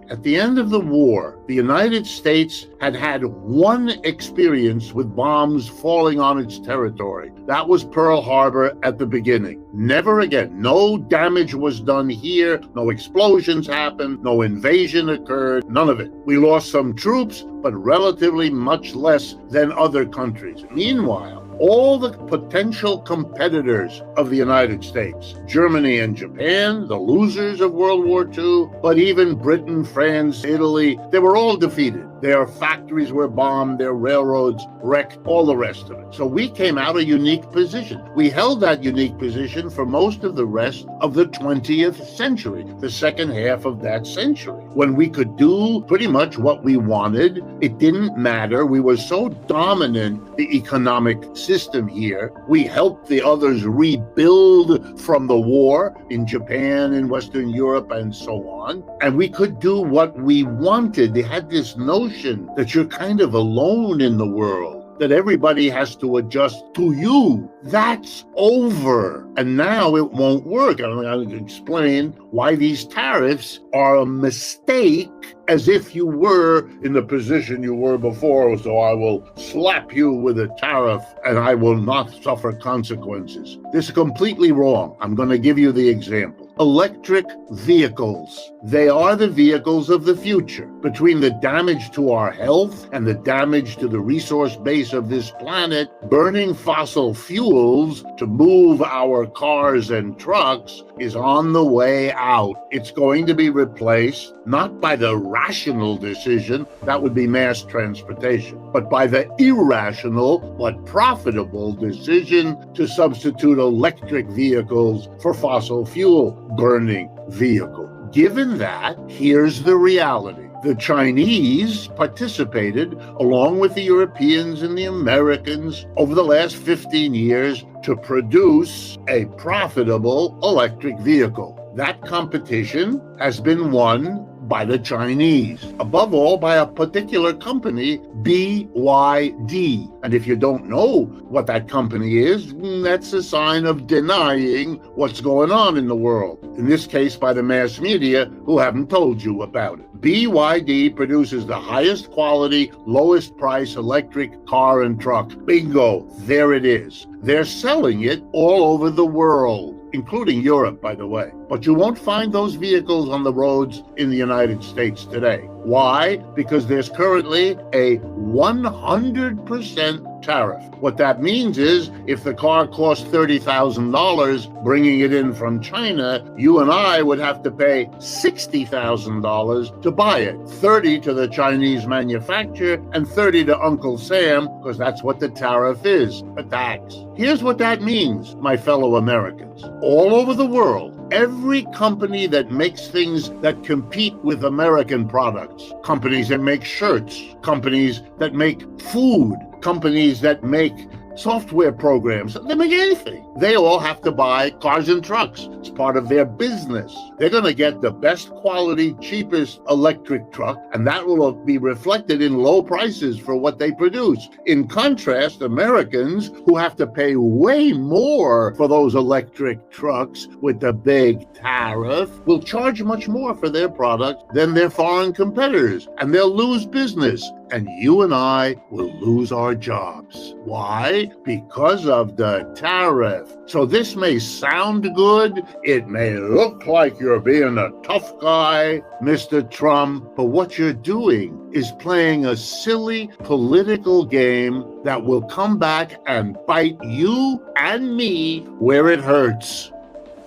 At the end of the war, the United States had had one experience with bombs falling on its territory. That was Pearl Harbor at the beginning. Never again. No damage was done here. No explosions happened. No invasion occurred. None of it. We lost some troops, but relatively much less than other countries. Meanwhile, all the potential competitors of the United States, Germany and Japan, the losers of World War II, but even Britain, France, Italy, they were all defeated. Their factories were bombed, their railroads wrecked, all the rest of it. So we came out a unique position. We held that unique position for most of the rest of the 20th century, the second half of that century, when we could do pretty much what we wanted. It didn't matter. We were so dominant, the economic system here. We helped the others rebuild from the war in Japan, in Western Europe, and so on. And we could do what we wanted. They had this notion that you're kind of alone in the world, that everybody has to adjust to you. That's over. And now it won't work. I'm going to explain why these tariffs are a mistake, as if you were in the position you were before. So I will slap you with a tariff and I will not suffer consequences. This is completely wrong. I'm going to give you the example. Electric vehicles. They are the vehicles of the future. Between the damage to our health and the damage to the resource base of this planet, burning fossil fuels to move our cars and trucks is on the way out. It's going to be replaced not by the rational decision, that would be mass transportation, but by the irrational but profitable decision to substitute electric vehicles for fossil fuel burning vehicles. Given that, here's the reality. The Chinese participated, along with the Europeans and the Americans, over the last 15 years to produce a profitable electric vehicle. That competition has been won by the Chinese, above all by a particular company, BYD. And if you don't know what that company is, that's a sign of denying what's going on in the world. In this case, by the mass media, who haven't told you about it. BYD produces the highest quality, lowest price electric car and truck. Bingo, there it is. They're selling it all over the world, including Europe, by the way. But you won't find those vehicles on the roads in the United States today. Why? Because there's currently a 100% tariff. What that means is if the car costs $30,000 bringing it in from China, you and I would have to pay $60,000 to buy it. 30 to the Chinese manufacturer and 30 to Uncle Sam, because that's what the tariff is, a tax. Here's what that means, my fellow Americans. All over the world, every company that makes things that compete with American products, companies that make shirts, companies that make food, companies that make software programs, they make anything. They all have to buy cars and trucks. It's part of their business. They're going to get the best quality, cheapest electric truck, and that will be reflected in low prices for what they produce. In contrast, Americans who have to pay way more for those electric trucks with the big tariff will charge much more for their products than their foreign competitors, and they'll lose business. And you and I will lose our jobs. Why? Because of the tariff. So this may sound good. It may look like you're being a tough guy, Mr. Trump, but what you're doing is playing a silly political game that will come back and bite you and me where it hurts.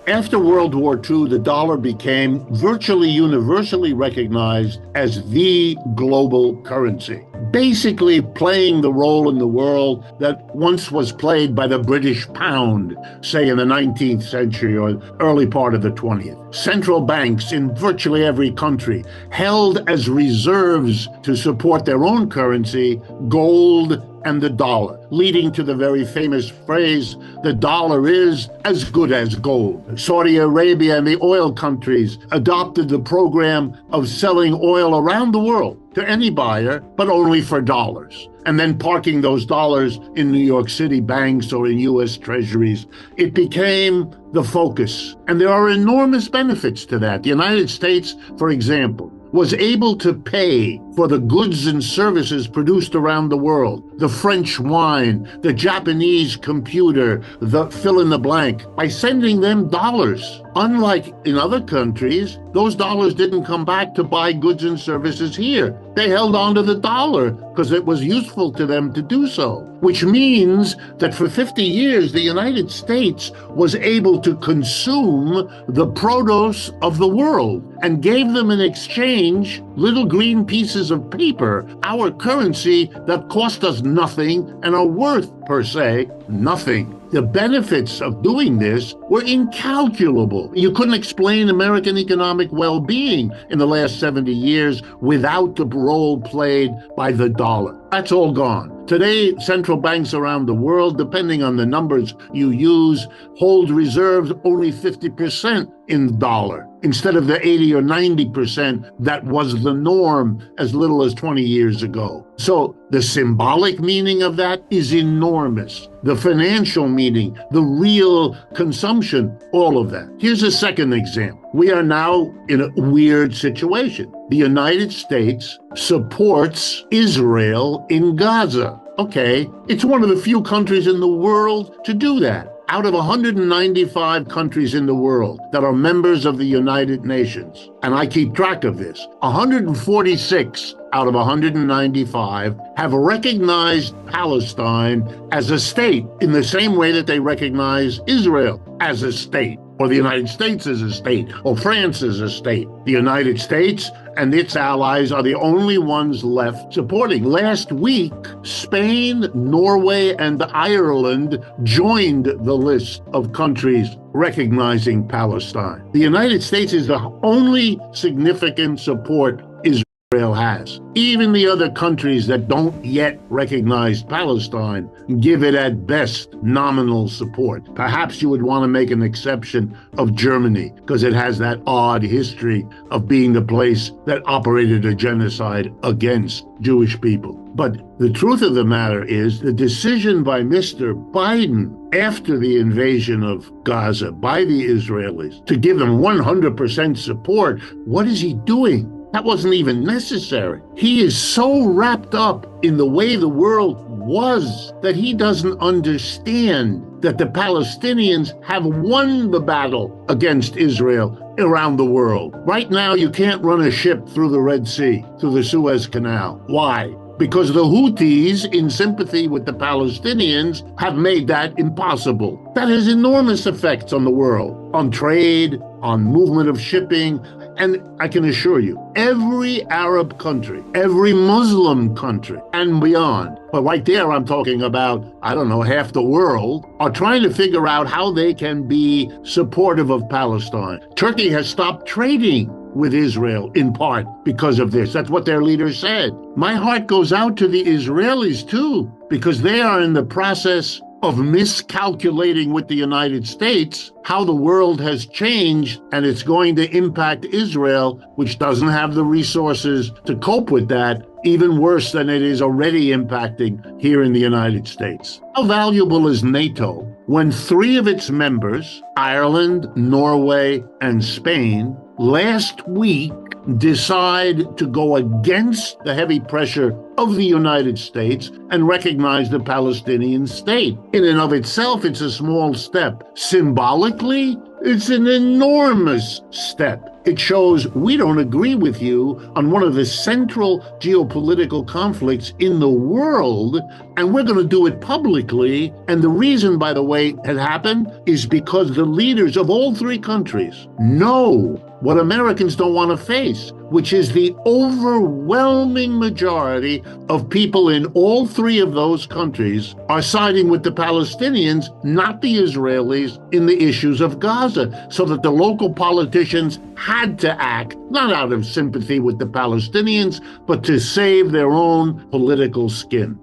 After World War II, the dollar became virtually universally recognized as the global currency, basically playing the role in the world that once was played by the British pound, say in the 19th century or early part of the 20th. Central banks in virtually every country held as reserves to support their own currency gold and the dollar, leading to the very famous phrase, the dollar is as good as gold. Saudi Arabia and the oil countries adopted the program of selling oil around the world to any buyer, but only for dollars, and then parking those dollars in New York City banks or in U.S. treasuries. It became the focus, and there are enormous benefits to that. The United States, for example, was able to pay for the goods and services produced around the world, the French wine, the Japanese computer, the fill in the blank, by sending them dollars. Unlike in other countries, those dollars didn't come back to buy goods and services here. They held on to the dollar because it was useful to them to do so, which means that for 50 years, the United States was able to consume the produce of the world and gave them in exchange little green pieces of paper, our currency that cost us nothing and are worth, per se, nothing. The benefits of doing this were incalculable. You couldn't explain American economic well-being in the last 70 years without the role played by the dollar. That's all gone. Today, central banks around the world, depending on the numbers you use, hold reserves only 50% in the dollar, instead of the 80 or 90% that was the norm as little as 20 years ago. So the symbolic meaning of that is enormous. The financial meaning, the real consumption, all of that. Here's a second example. We are now in a weird situation. The United States supports Israel in Gaza. Okay, it's one of the few countries in the world to do that. Out of 195 countries in the world that are members of the United Nations, and I keep track of this, 146 out of 195 have recognized Palestine as a state in the same way that they recognize Israel as a state, or the United States as a state, or France as a state. The United States and its allies are the only ones left supporting. Last week, Spain, Norway, and Ireland joined the list of countries recognizing Palestine. The United States is the only significant support Israel has. Even the other countries that don't yet recognize Palestine give it at best nominal support. Perhaps you would want to make an exception of Germany because it has that odd history of being the place that operated a genocide against Jewish people. But the truth of the matter is the decision by Mr. Biden after the invasion of Gaza by the Israelis to give them 100% support, what is he doing? That wasn't even necessary. He is so wrapped up in the way the world was that he doesn't understand that the Palestinians have won the battle against Israel around the world. Right now, you can't run a ship through the Red Sea, through the Suez Canal. Why? Because the Houthis, in sympathy with the Palestinians, have made that impossible. That has enormous effects on the world, on trade, on movement of shipping. And I can assure you, every Arab country, every Muslim country, and beyond, but right there I'm talking about, half the world, are trying to figure out how they can be supportive of Palestine. Turkey has stopped trading with Israel in part because of this. That's what their leader said. My heart goes out to the Israelis too, because they are in the process of miscalculating with the United States how the world has changed, and it's going to impact Israel, which doesn't have the resources to cope with that, even worse than it is already impacting here in the United States. How valuable is NATO when 3 of its members, Ireland, Norway, and Spain, last week decide to go against the heavy pressure of the United States and recognize the Palestinian state? In and of itself, it's a small step. Symbolically, it's an enormous step. It shows we don't agree with you on one of the central geopolitical conflicts in the world, and we're going to do it publicly. And the reason, by the way, it happened is because the leaders of all 3 countries know what Americans don't want to face, which is the overwhelming majority of people in all 3 of those countries are siding with the Palestinians, not the Israelis, in the issues of Gaza, so that the local politicians had to act, not out of sympathy with the Palestinians, but to save their own political skin.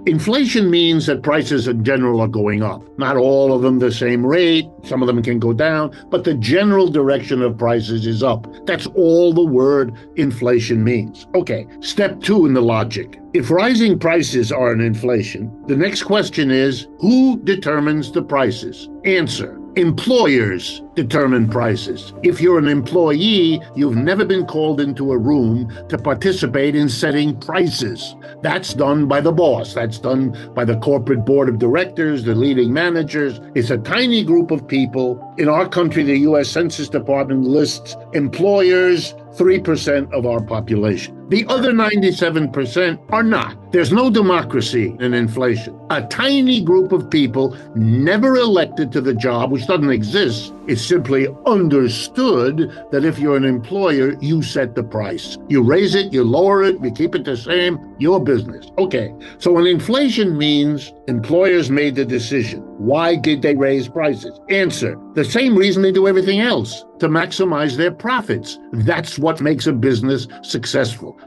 Inflation means that prices in general are going up. Not all of them the same rate. Some of them can go down, but the general direction of prices is up. That's all the word inflation means. Okay, step 2 in the logic. If rising prices are an inflation, the next question is, who determines the prices? Answer. Employers determine prices. If you're an employee, you've never been called into a room to participate in setting prices. That's done by the boss. That's done by the corporate board of directors, the leading managers. It's a tiny group of people. In our country, the U.S. Census Department lists employers 3% of our population. The other 97% are not. There's no democracy in inflation. A tiny group of people never elected to the job, which doesn't exist. It's simply understood that if you're an employer, you set the price. You raise it, you lower it, you keep it the same, your business. Okay, so when inflation means employers made the decision, why did they raise prices? Answer, the same reason they do everything else, to maximize their profits. That's what makes a business successful.